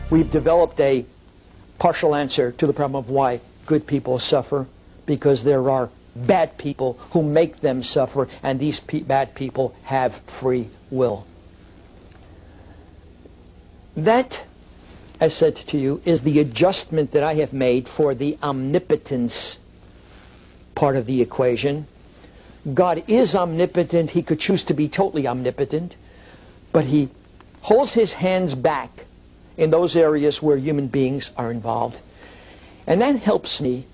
We've developed a partial answer to the problem of why good people suffer, because there are bad people who make them suffer, and these bad people have free will. That, as said to you, is the adjustment that I have made for the omnipotence part of the equation. God is omnipotent. He could choose to be totally omnipotent, but he holds his hands back in those areas where human beings are involved. And that helps me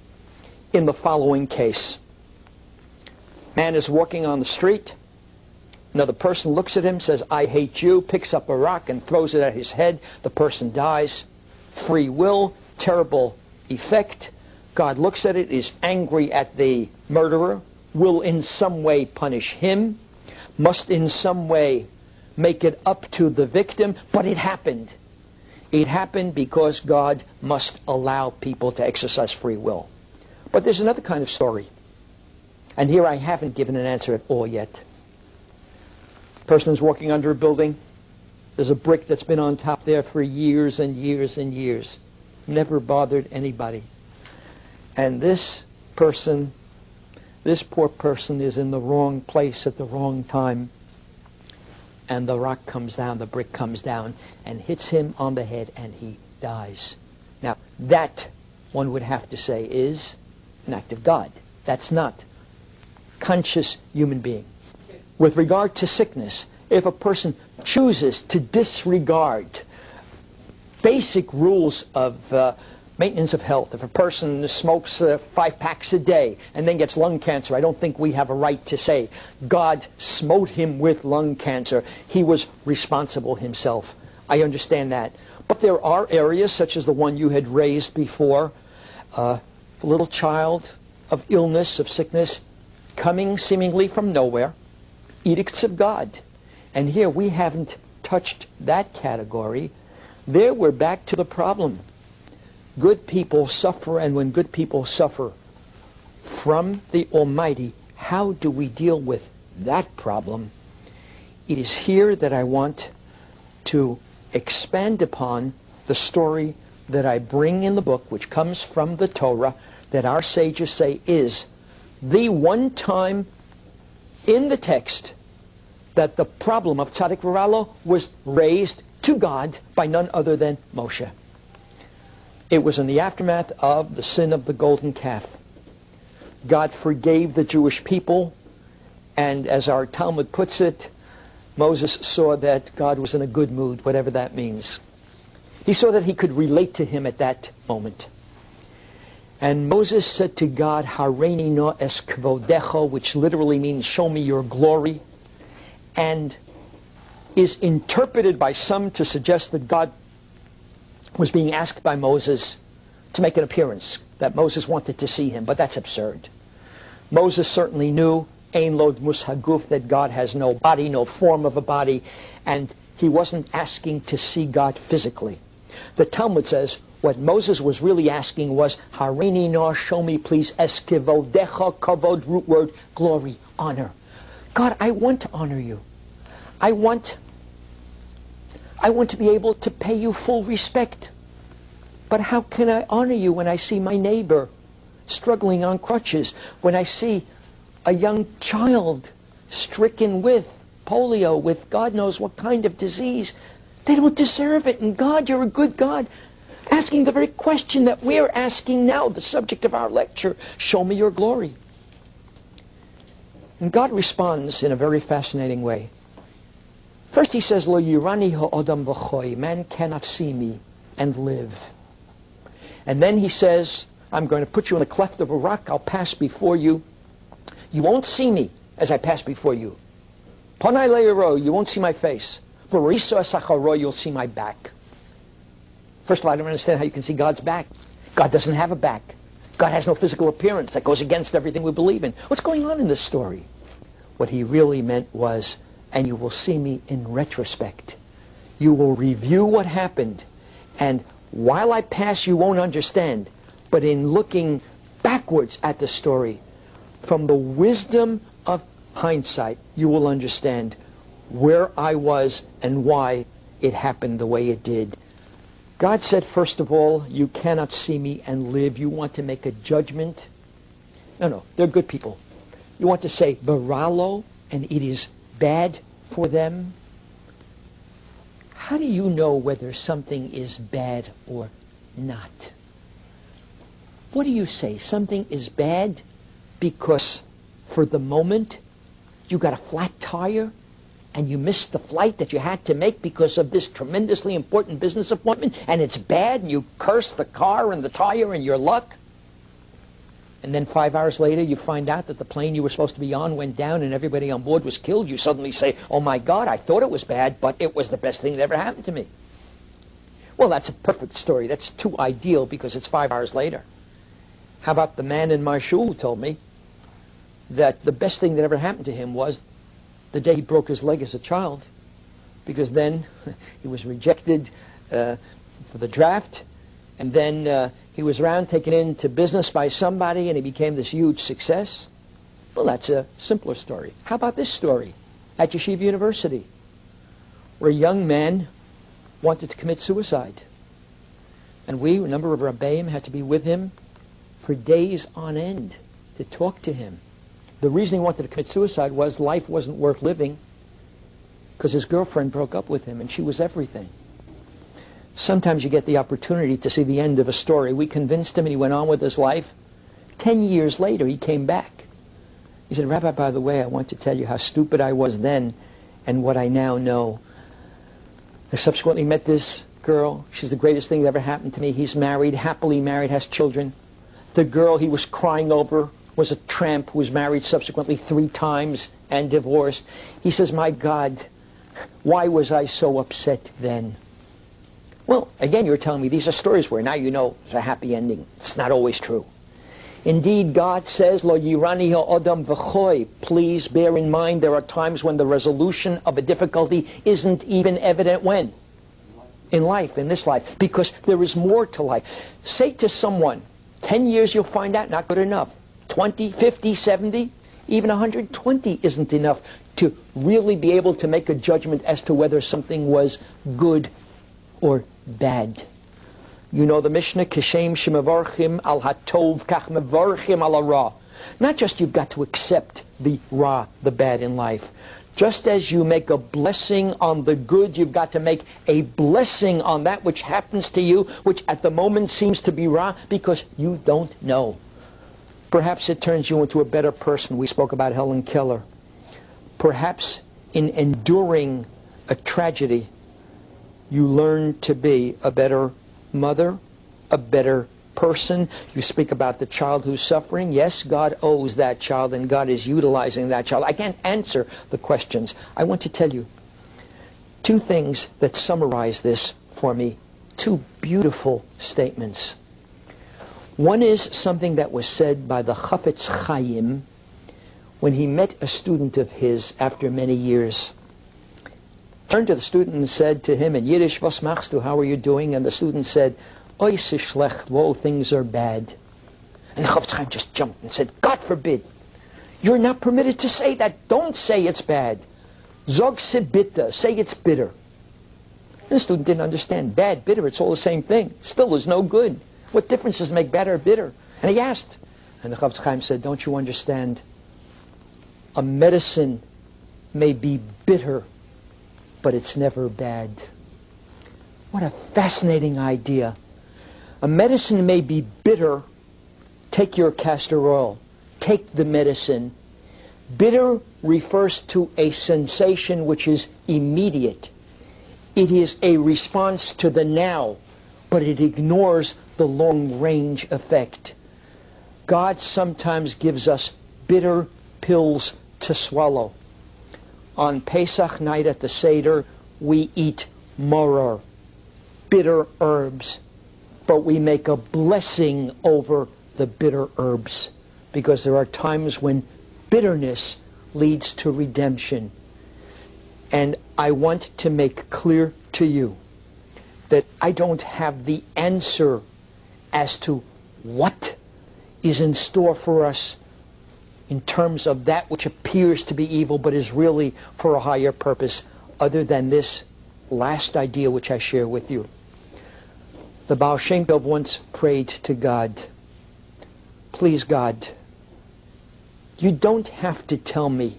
in the following case. Man is walking on the street. Another person looks at him, says, "I hate you," picks up a rock and throws it at his head. The person dies. Free will, terrible effect. God looks at it, is angry at the murderer, will in some way punish him, must in some way make it up to the victim, but it happened. It happened because God must allow people to exercise free will. But there's another kind of story. And here I haven't given an answer at all yet. A person is walking under a building. There's a brick that's been on top there for years and years and years. Never bothered anybody. And this person, this poor person, is in the wrong place at the wrong time. And the rock comes down, the brick comes down, and hits him on the head, and he dies. Now, that, one would have to say, is an act of God. That's not conscious human being. With regard to sickness, if a person chooses to disregard basic rules of maintenance of health, if a person smokes 5 packs a day and then gets lung cancer, I don't think we have a right to say God smote him with lung cancer. He was responsible himself. I understand that. But there are areas, such as the one you had raised before, a little child of illness, of sickness, coming seemingly from nowhere, edicts of God. And here we haven't touched that category. There we're back to the problem. Good people suffer, and when good people suffer from the Almighty, how do we deal with that problem? It is here that I want to expand upon the story that I bring in the book, which comes from the Torah, that our sages say is the one time in the text that the problem of tzaddik v'ralo was raised to God by none other than Moshe. It was in the aftermath of the sin of the golden calf. God forgave the Jewish people, and as our Talmud puts it, Moses saw that God was in a good mood, whatever that means. He saw that he could relate to him at that moment. And Moses said to God, Hareini no es kvodecho, which literally means show me your glory, and is interpreted by some to suggest that God was being asked by Moses to make an appearance, that Moses wanted to see him, but that's absurd. Moses certainly knew, Ein lo dmus haguf, that God has no body, no form of a body, and he wasn't asking to see God physically. The Talmud says what Moses was really asking was, Hareini no, show me please, es kivodecha, kavod, root word, glory, honor. God, I want to honor you. I want to be able to pay you full respect. But how can I honor you when I see my neighbor struggling on crutches, when I see a young child stricken with polio, with God knows what kind of disease? They don't deserve it. And God, you're a good God, asking the very question that we're asking now, the subject of our lecture, show me your glory. And God responds in a very fascinating way. First he says, Lo yirani ha'odam v'choy, man cannot see me and live. And then he says, I'm going to put you in the cleft of a rock, I'll pass before you. You won't see me as I pass before you. Panai le'yaro, you won't see my face. V'riso esacharo, you'll see my back. First of all, I don't understand how you can see God's back. God doesn't have a back. God has no physical appearance. That goes against everything we believe in. What's going on in this story? What he really meant was, and you will see me in retrospect. You will review what happened. And while I pass, you won't understand. But in looking backwards at the story, from the wisdom of hindsight, you will understand where I was and why it happened the way it did. God said, first of all, you cannot see me and live. You want to make a judgment? No, they're good people. You want to say, baralo, and it is bad for them? How do you know whether something is bad or not? What do you say? Something is bad because for the moment you got a flat tire and you missed the flight that you had to make because of this tremendously important business appointment, and it's bad, and you curse the car and the tire and your luck? And then 5 hours later you find out that the plane you were supposed to be on went down and everybody on board was killed. You suddenly say, oh my God, I thought it was bad, but it was the best thing that ever happened to me. Well, that's a perfect story. That's too ideal because it's 5 hours later. How about the man in my shul who told me that the best thing that ever happened to him was the day he broke his leg as a child, because then he was rejected for the draft, and then he was around taken into business by somebody and he became this huge success. Well, that's a simpler story. How about this story at Yeshiva University, where a young man wanted to commit suicide, and we, a number of Rabbeim, had to be with him for days on end to talk to him. The reason he wanted to commit suicide was life wasn't worth living because his girlfriend broke up with him and she was everything. Sometimes you get the opportunity to see the end of a story. We convinced him and he went on with his life. 10 years later, he came back. He said, Rabbi, by the way, I want to tell you how stupid I was then and what I now know. I subsequently met this girl. She's the greatest thing that ever happened to me. He's married, happily married, has children. The girl he was crying over was a tramp who was married subsequently 3 times and divorced. He says, my God, why was I so upset then? Well, again, you're telling me these are stories where now you know it's a happy ending. It's not always true. Indeed, God says, Lo yirani ha'odam v'choy. Please bear in mind there are times when the resolution of a difficulty isn't even evident when? In life, in this life. Because there is more to life. Say to someone, 10 years you'll find out, not good enough. 20, 50, 70, even 120 isn't enough to really be able to make a judgment as to whether something was good or bad. You know the Mishnah, Kishem shemevarchim al hatov kach mevarchim al ra. Not just you've got to accept the ra, the bad in life. Just as you make a blessing on the good, you've got to make a blessing on that which happens to you, which at the moment seems to be ra, because you don't know. Perhaps it turns you into a better person. We spoke about Helen Keller. Perhaps in enduring a tragedy, you learn to be a better mother, a better person. You speak about the child who's suffering. Yes, God owes that child and God is utilizing that child. I can't answer the questions. I want to tell you 2 things that summarize this for me. 2 beautiful statements. One is something that was said by the Chafetz Chaim when he met a student of his after many years. Turned to the student and said to him in Yiddish, Was machst du? How are you doing? And the student said, Oi se schlecht, woe, things are bad. And the Chafetz Chaim just jumped and said, God forbid. You're not permitted to say that. Don't say it's bad. Zog se bitter. Say it's bitter. And the student didn't understand. Bad, bitter, it's all the same thing. Still is no good. What difference does it make bad or bitter? And he asked. And the Chafetz Chaim said, don't you understand? A medicine may be bitter, but it's never bad. What a fascinating idea. A medicine may be bitter. Take your castor oil. Take the medicine. Bitter refers to a sensation which is immediate. It is a response to the now, but it ignores the long-range effect. God sometimes gives us bitter pills to swallow. On Pesach night at the Seder, we eat maror, bitter herbs, but we make a blessing over the bitter herbs, because there are times when bitterness leads to redemption. And I want to make clear to you that I don't have the answer as to what is in store for us in terms of that which appears to be evil but is really for a higher purpose, other than this last idea which I share with you. The Baal Shem Tov once prayed to God, please God, you don't have to tell me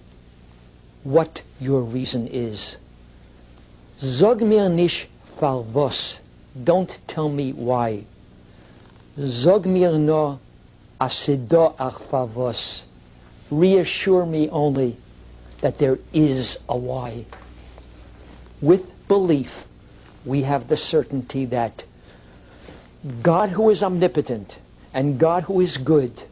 what your reason is. Zog mir nicht farvos. Don't tell me why. Zog mir no asido ach farvos. Reassure me only that there is a why. With belief, we have the certainty that God who is omnipotent and God who is good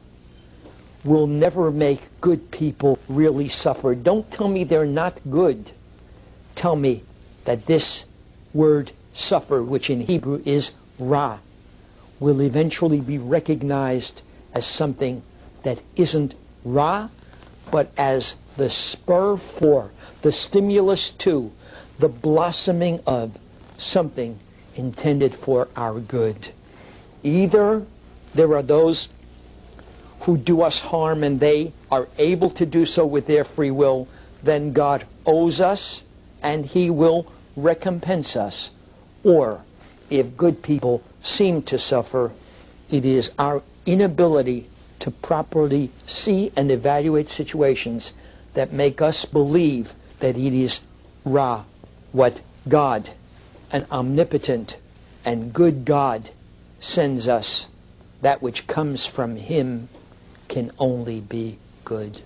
will never make good people really suffer. Don't tell me they're not good. Tell me that this word suffer, which in Hebrew is ra, will eventually be recognized as something that isn't ra, but as the spur for, the stimulus to, the blossoming of something intended for our good. Either there are those who do us harm and they are able to do so with their free will, then God owes us and He will recompense us. Or, if good people seem to suffer, it is our inability to properly see and evaluate situations that make us believe that it is Ra, what God, an omnipotent and good God, sends us. That which comes from Him can only be good.